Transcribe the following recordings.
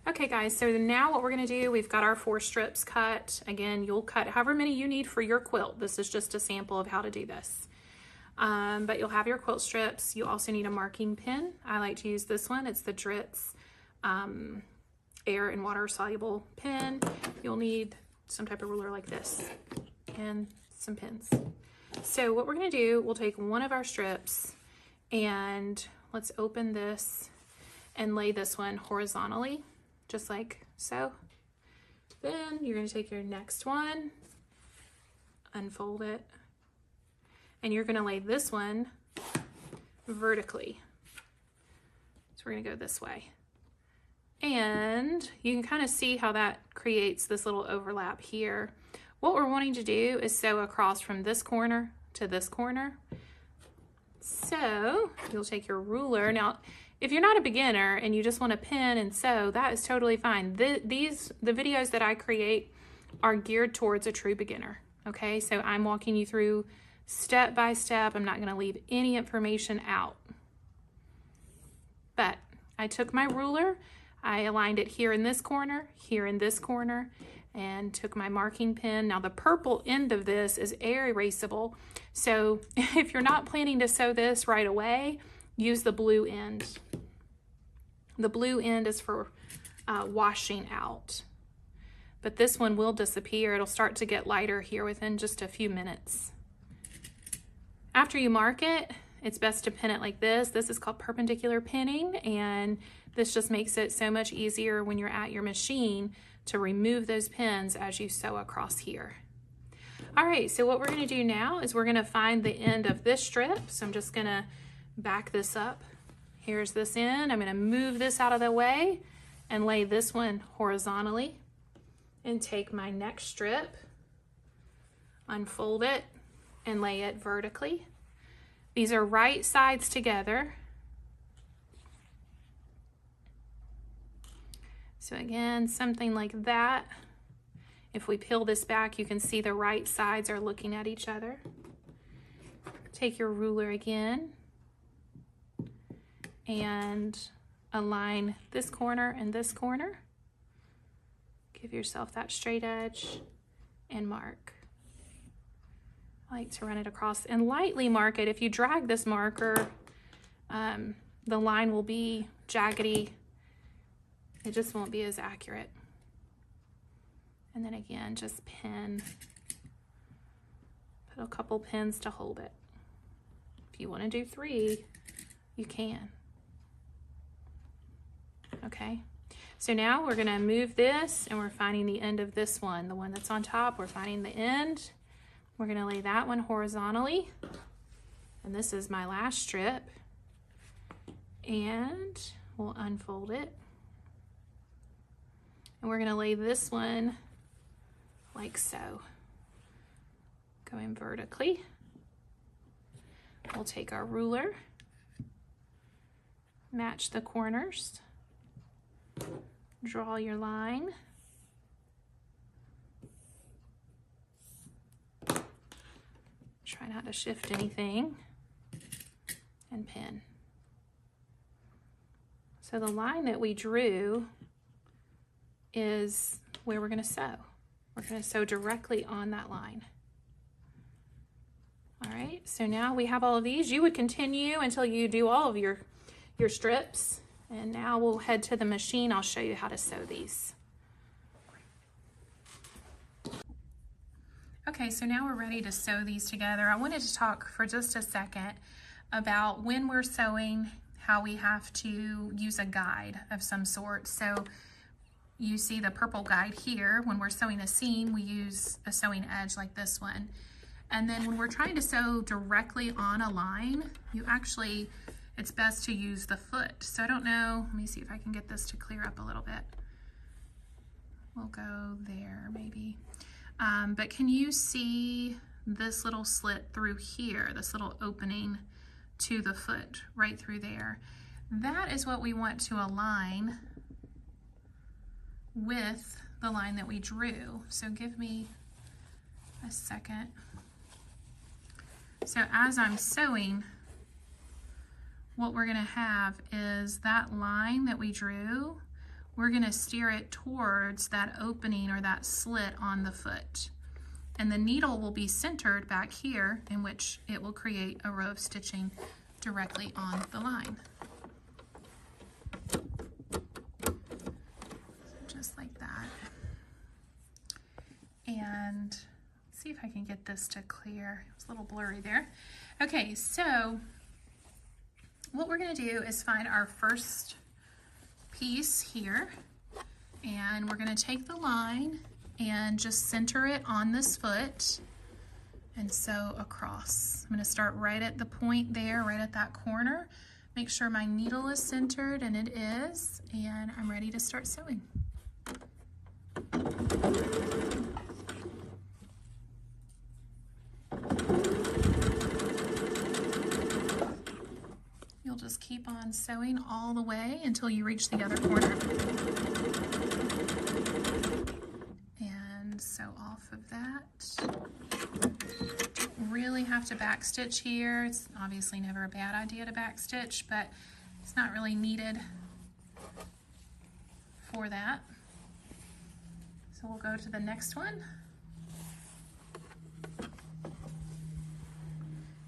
Okay guys, so now what we're gonna do, we've got our 4 strips cut. Again, you'll cut however many you need for your quilt. This is just a sample of how to do this. But you'll have your quilt strips. You also need a marking pen. I like to use this one. It's the Dritz air and water soluble pen. You'll need some type of ruler like this and some pins. So what we're gonna do, we'll take one of our strips and let's open this and lay this one horizontally, just like so. Then you're gonna take your next one, unfold it, and you're gonna lay this one vertically. So we're gonna go this way. And you can kind of see how that creates this little overlap here. What we're wanting to do is sew across from this corner to this corner. So you'll take your ruler. Now, if you're not a beginner and you just want to pin and sew, that is totally fine. The videos that I create are geared towards a true beginner. Okay, so I'm walking you through step by step. I'm not going to leave any information out. But I took my ruler, I aligned it here in this corner, and took my marking pen. Now the purple end of this is air erasable. So if you're not planning to sew this right away, use the blue end. The blue end is for washing out. But this one will disappear. It'll start to get lighter here within just a few minutes. After you mark it, it's best to pin it like this. This is called perpendicular pinning, and this just makes it so much easier when you're at your machine to remove those pins as you sew across here. All right, so what we're gonna do now is we're gonna find the end of this strip. So I'm just gonna back this up. Here's this end. I'm gonna move this out of the way and lay this one horizontally and take my next strip, unfold it, and lay it vertically. These are right sides together. So again, something like that. If we peel this back, you can see the right sides are looking at each other. Take your ruler again and align this corner and this corner. Give yourself that straight edge and mark. I like to run it across and lightly mark it. If you drag this marker, the line will be jaggedy. It just won't be as accurate. And then again, just pin. Put a couple pins to hold it. If you want to do 3, you can. Okay, so now we're gonna move this and we're finding the end of this one. The one that's on top, we're finding the end. We're gonna lay that one horizontally. And this is my last strip. And we'll unfold it. And we're gonna lay this one like so, going vertically. We'll take our ruler, match the corners, draw your line, try not to shift anything, and pin. So the line that we drew is where we're going to sew. We're going to sew directly on that line. All right, so now we have all of these. You would continue until you do all of your strips. And now we'll head to the machine. I'll show you how to sew these. Okay, so now we're ready to sew these together. I wanted to talk for just a second about when we're sewing, how we have to use a guide of some sort. So you see the purple guide here. When we're sewing a seam, we use a sewing edge like this one. And then when we're trying to sew directly on a line, it's best to use the foot. So I don't know, let me see if I can get this to clear up a little bit. We'll go there maybe. But can you see this little slit through here, this little opening to the foot right through there? That is what we want to align with the line that we drew. So give me a second. So as I'm sewing, what we're gonna have is that line that we drew, we're going to steer it towards that opening or that slit on the foot. And the needle will be centered back here, in which it will create a row of stitching directly on the line. So just like that. And let's see if I can get this to clear. It's a little blurry there. Okay, so what we're going to do is find our first piece here, and we're going to take the line and just center it on this foot and sew across. I'm going to start right at the point there, right at that corner. Make sure my needle is centered, and it is, and I'm ready to start sewing. You'll just keep on sewing all the way until you reach the other corner. And sew off of that. Don't really have to backstitch here. It's obviously never a bad idea to backstitch, but it's not really needed for that. So we'll go to the next one.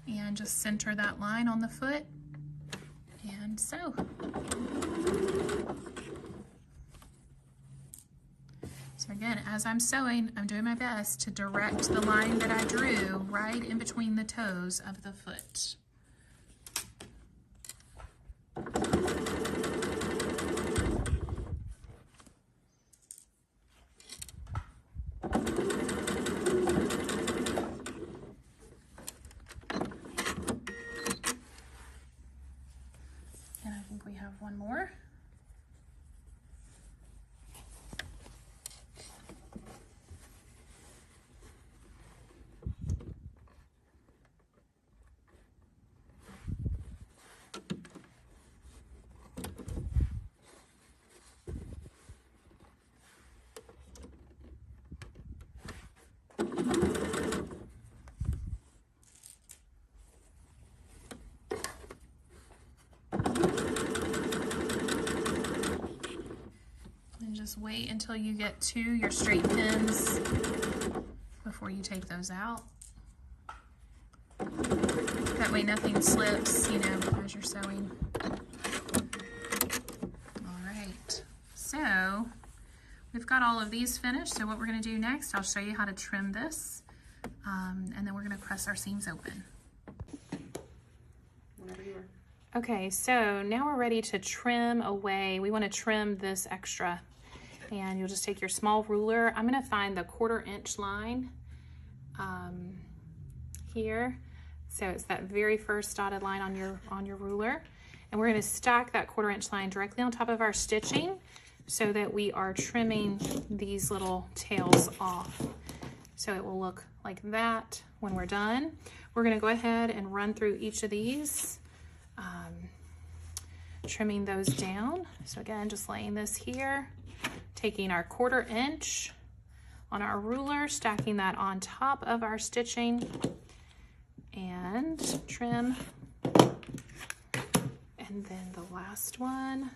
And just center that line on the foot and sew. So again, as I'm sewing, I'm doing my best to direct the line that I drew right in between the toes of the foot. And I think we have one more. Just wait until you get to your straight pins before you take those out. That way nothing slips, you know, as you're sewing. All right, so we've got all of these finished. So what we're going to do next, I'll show you how to trim this, and then we're going to press our seams open. Whenever you are. Okay, so now we're ready to trim away. We want to trim this extra. And you'll just take your small ruler. I'm gonna find the 1/4 inch line here. So it's that very first dotted line on your ruler. And we're gonna stack that 1/4 inch line directly on top of our stitching so that we are trimming these little tails off. So it will look like that when we're done. We're gonna go ahead and run through each of these, trimming those down. So again, just laying this here. Taking our 1/4 inch on our ruler, stacking that on top of our stitching, and trim. And then the last one,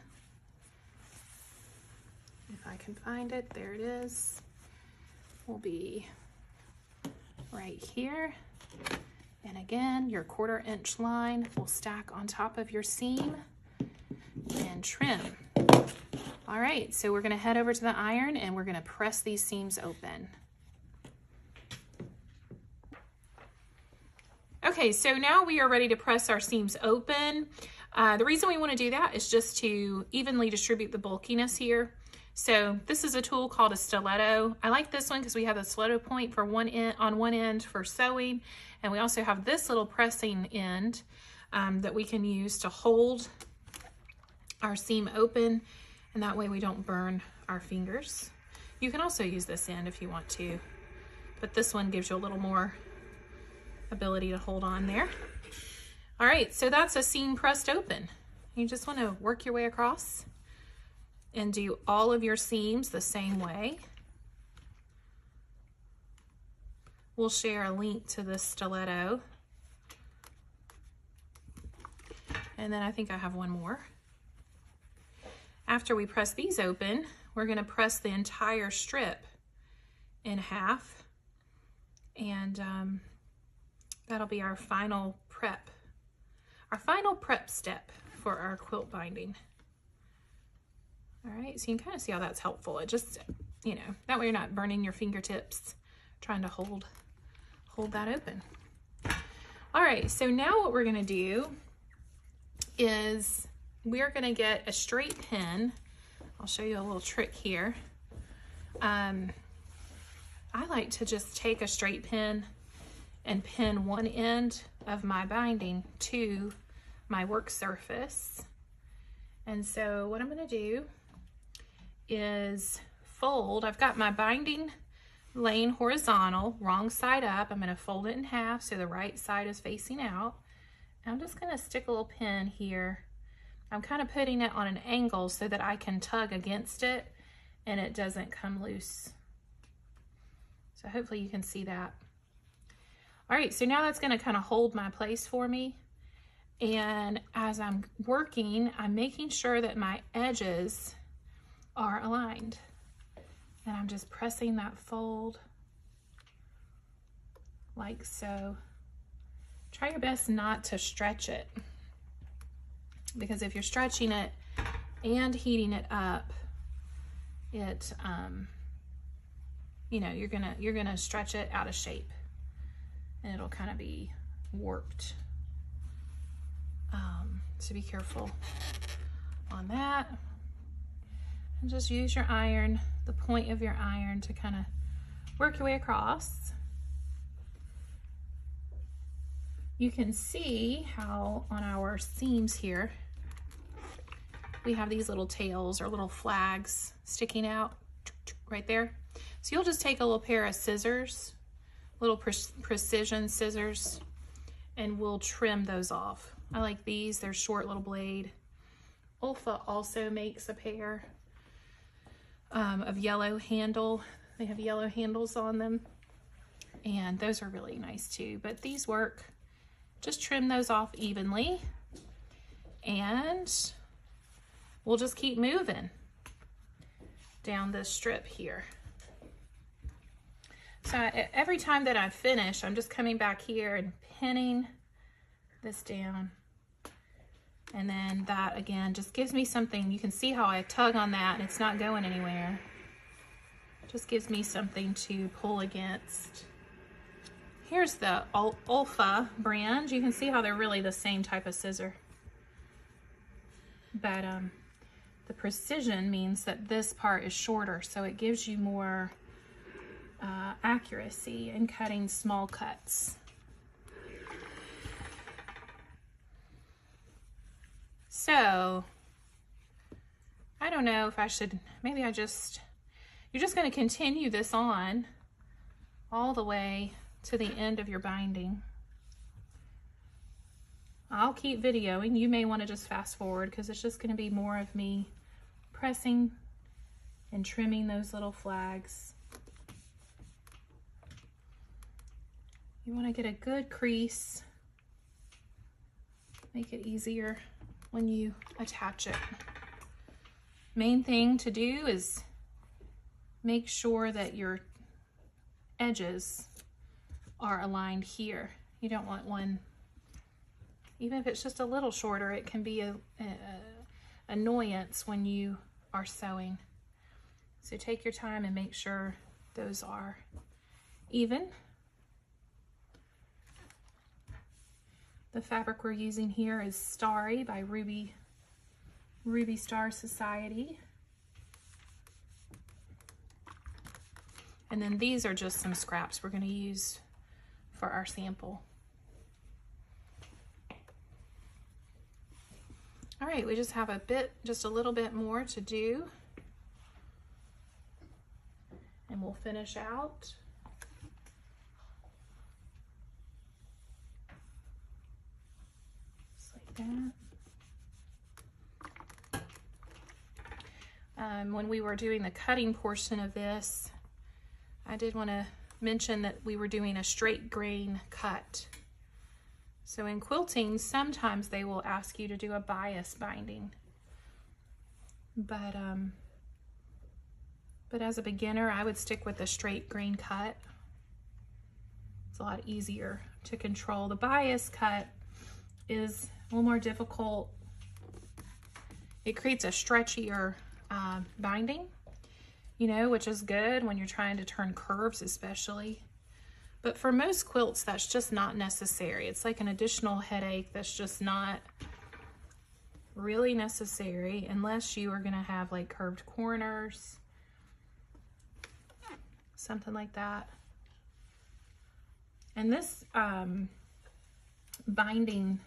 if I can find it, there it is, will be right here. And again, your 1/4 inch line will stack on top of your seam and trim. All right, so we're gonna head over to the iron and we're gonna press these seams open. Okay, so now we are ready to press our seams open. The reason we wanna do that is just to evenly distribute the bulkiness here. So this is a tool called a stiletto. I like this one because we have a stiletto point for on one end for sewing, and we also have this little pressing end that we can use to hold our seam open, and that way we don't burn our fingers. You can also use this end if you want to, but this one gives you a little more ability to hold on there. All right, so that's a seam pressed open. You just want to work your way across and do all of your seams the same way. We'll share a link to this stiletto. And then I think I have one more. after we press these open, we're going to press the entire strip in half, and that'll be our final prep step for our quilt binding. All right, so you can kind of see how that's helpful. It just, you know, that way you're not burning your fingertips trying to hold that open. All right, so now what we're gonna do is we're gonna get a straight pin. I'll show you a little trick here. I like to just take a straight pin and pin one end of my binding to my work surface. And so what I'm gonna do is fold. I've got my binding laying horizontal, wrong side up. I'm gonna fold it in half so the right side is facing out. I'm just gonna stick a little pin here. I'm kind of putting it on an angle so that I can tug against it and it doesn't come loose. So hopefully you can see that. All right, so now that's gonna kind of hold my place for me. And as I'm working, I'm making sure that my edges are aligned. And I'm just pressing that fold like so. Try your best not to stretch it, because if you're stretching it and heating it up, it you know, you're gonna stretch it out of shape and it'll kind of be warped. So be careful on that. And just use your iron, the point of your iron, to kind of work your way across. You can see how on our seams here, we have these little tails or little flags sticking out right there. So you'll just take a little pair of scissors, little precision scissors, and we'll trim those off. I like these, they're short little blade. Olfa also makes a pair of yellow handle. They have yellow handles on them, and those are really nice too, but these work. Just trim those off evenly, and we'll just keep moving down this strip here. So every time that I finish, I'm just coming back here and pinning this down. And then that again just gives me something. You can see how I tug on that and it's not going anywhere. Just gives me something to pull against. Here's the Olfa brand. You can see how they're really the same type of scissor. But the precision means that this part is shorter, so it gives you more accuracy in cutting small cuts. So, I don't know if I should, maybe you're just going to continue this on all the way to the end of your binding. I'll keep videoing. You may want to just fast forward because it's just going to be more of me pressing and trimming those little flags. You want to get a good crease. Make it easier when you attach it. Main thing to do is make sure that your edges are aligned here. You don't want one, even if it's just a little shorter, it can be a annoyance when you are sewing. So take your time and make sure those are even. The fabric we're using here is Starry by Ruby Star Society. And then these are just some scraps we're going to use for our sample. All right, we just have just a little bit more to do, and we'll finish out. Just like that. When we were doing the cutting portion of this, I did want to mention that we were doing a straight grain cut. So in quilting, sometimes they will ask you to do a bias binding. but as a beginner, I would stick with a straight grain cut. It's a lot easier to control. The bias cut is a little more difficult. It creates a stretchier binding, you know, which is good when you're trying to turn curves especially. But for most quilts, that's just not necessary. It's like an additional headache that's just not really necessary unless you are gonna have like curved corners, something like that. And this binding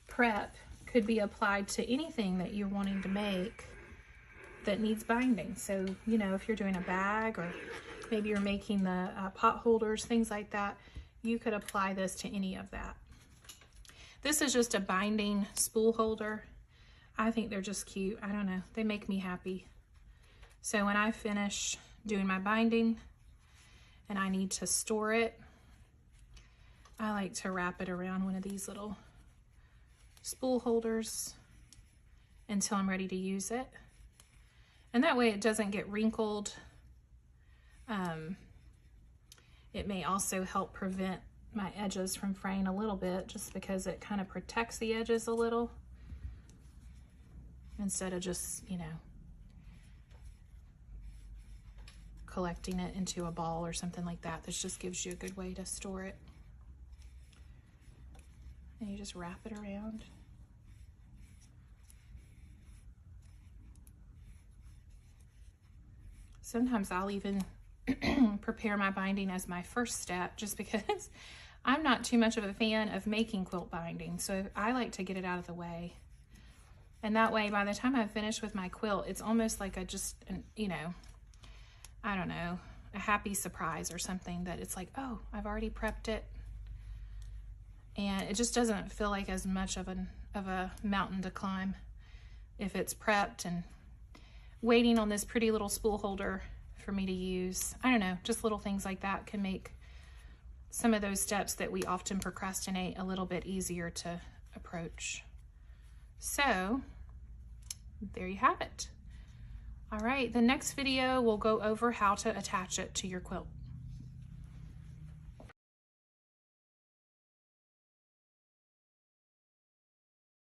prep could be applied to anything that you're wanting to make that needs binding. So, you know, if you're doing a bag, or maybe you're making the pot holders, things like that, you could apply this to any of that. This is just a binding spool holder. I think they're just cute. I don't know, they make me happy. So when I finish doing my binding and I need to store it, I like to wrap it around one of these little spool holders until I'm ready to use it. And that way it doesn't get wrinkled. It may also help prevent my edges from fraying a little bit, just because it kind of protects the edges a little instead of just, you know, collecting it into a ball or something like that. This just gives you a good way to store it. And you just wrap it around. Sometimes I'll even prepare my binding as my first step, just because I'm not too much of a fan of making quilt binding. So I like to get it out of the way. And that way, by the time I'm finished with my quilt, it's almost like you know, I don't know, a happy surprise or something, that it's like, oh, I've already prepped it. And it just doesn't feel like as much of a mountain to climb if it's prepped and waiting on this pretty little spool holder for me to use. I don't know, just little things like that can make some of those steps that we often procrastinate a little bit easier to approach. So there you have it. All right, the next video we'll go over how to attach it to your quilt.